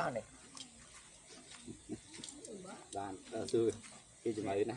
ba này đàn sư khi chỉ mấy nè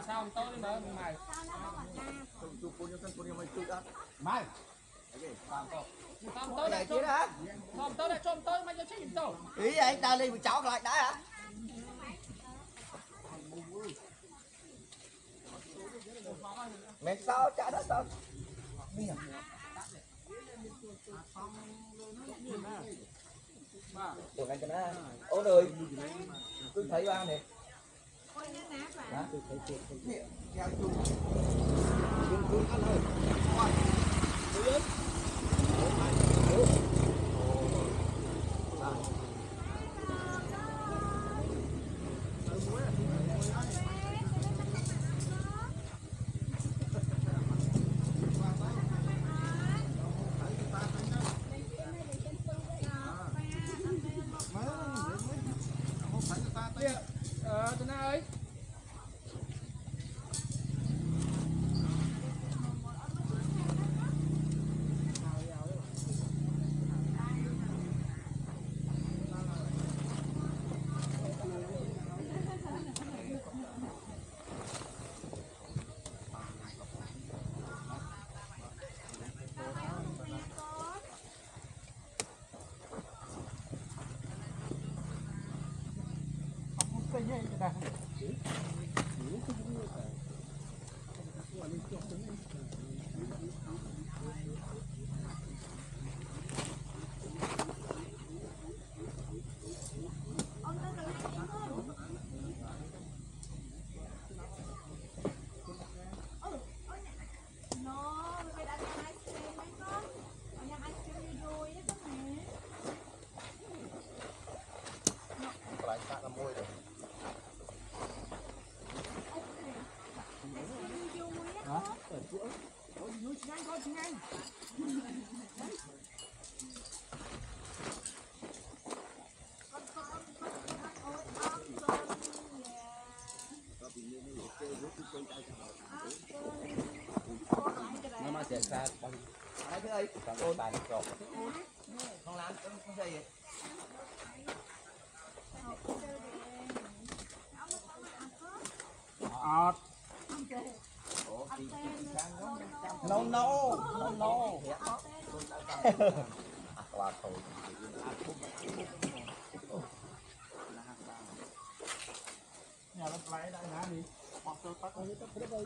sao tôi mà mày mày xong tôi đây kia đó xong tôi đây xong tôi mày cho chết tôi ý anh ta đi bị cháu lại đã hả mẹ sao chả đó sao được anh cho nó ôi ơi tôi thấy ba này hả tụi nó ơi nó mà sẽ xa con ai thế ơi con bàn trộn không làm không gì no no no no qua thôi nhà nó lấy đại ná đi hoặc tôi tắt ở tắt cái đây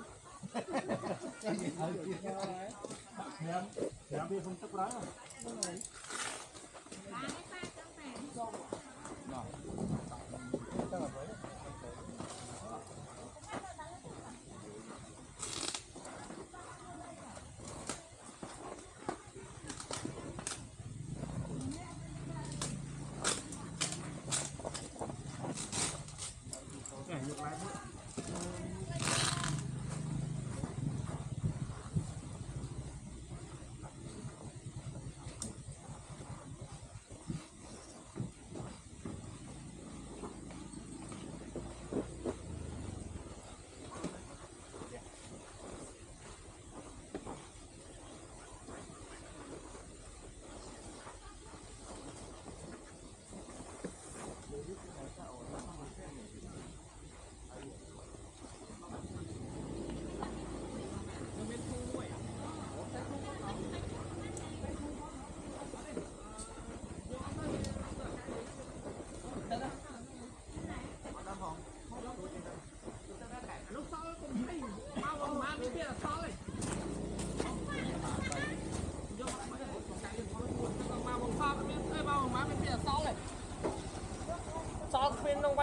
thì không tắt lá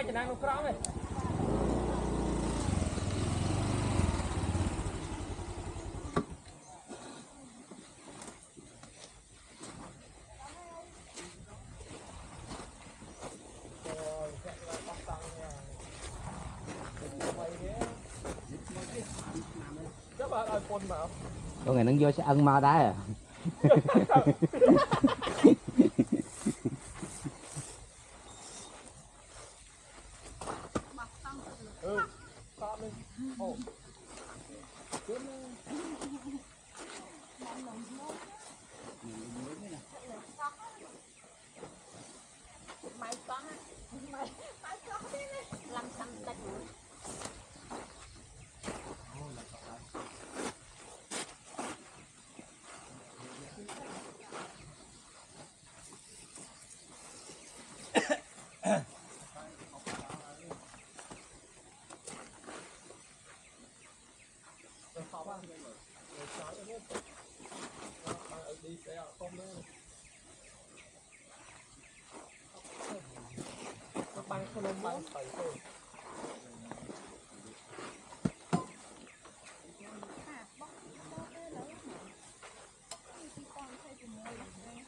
cho năng nó rõ này có ngày nó vô sẽ ăn ma đá à. băng không băng phải thôi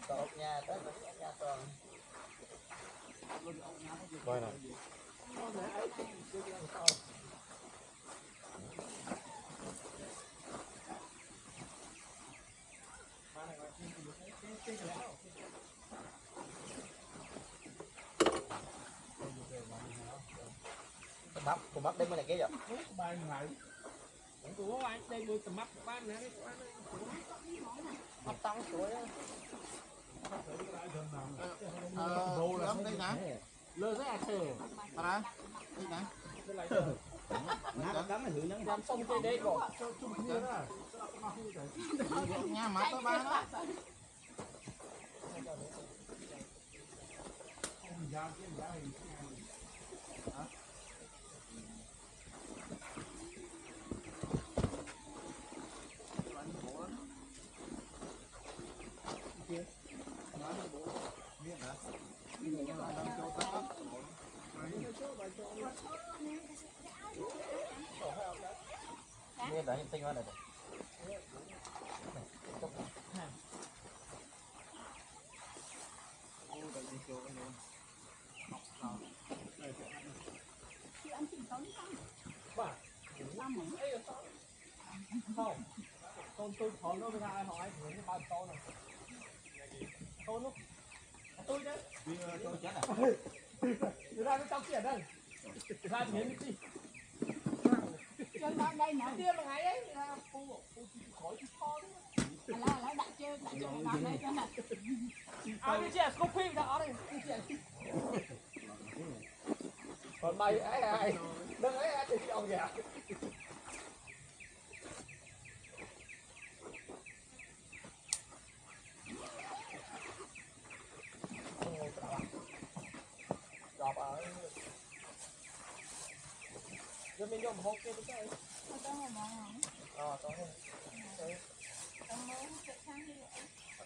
tọt nhà tới nhà toàn coi này Cùng bắp đây mới là cái gì? Ban ngày. Của anh đây mới tầm bắp ban này. Bắp tông chuối á. Lắm đây nè. Lơ rất là thề. Đây nè. Nó cắm thử nhắn làm xong cái đấy rồi. Nhà mắt tới ba đó. Nghe đấy tinh hơn này. Không, con tôi thỏ nó với ai hỏi thì nó bao to này. Con nó, tôi đấy. tôi chết à? Người ta nó trong kia đây. Người ta thì gì? Chân đây nè. Kia là ngày ấy, cô khỏi thì kho đấy. Là đặt chơi nằm đây cho nè. Đi chơi coffee đó đây. Còn mày ấy ai? Đừng ấy ai thì ông già. Đọc ở giờ mình dùng hộp kia cái ấy. Có rồi.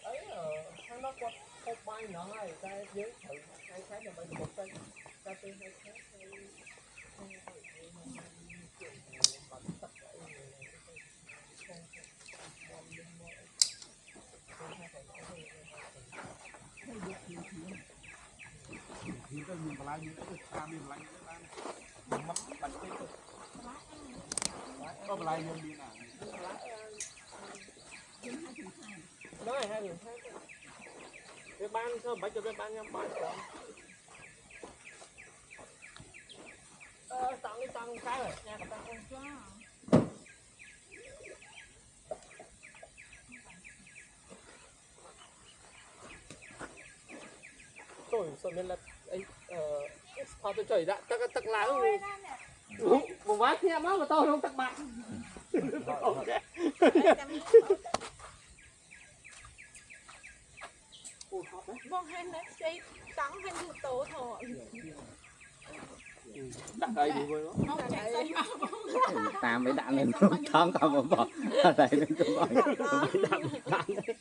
Ấy nó có hộp bay nó này cái dưới thử hai cái là bay một cây cái thứ hai cái Thì cái mình lại như cái cam mình lại mất bánh cái có lại nhân đi nào. nói hai người khác cái ban sao bảy cho cái ban nhau ban rồi tăng cái rồi nha cả tăng tôi sợ nên là ấy sao tôi chửi đã tắc lá rồi một vát nha máu mà tôi không tắc bạc Vâng hen đấy, đây trắng hen như tố thôi. đặt đây đi với nó Không chạy xây mà. ta mới đạn lên thong còn một bò đây nó cũng gọi đạn đấy.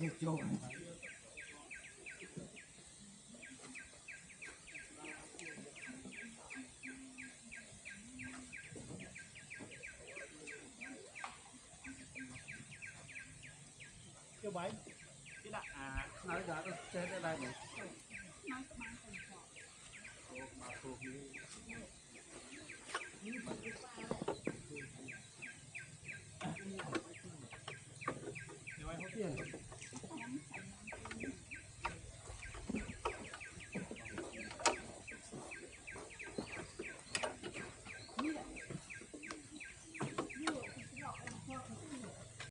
Nhiều chỗ. Cái bánh cái đặt nói giá tôi chơi đây này nhiều ai hốt tiền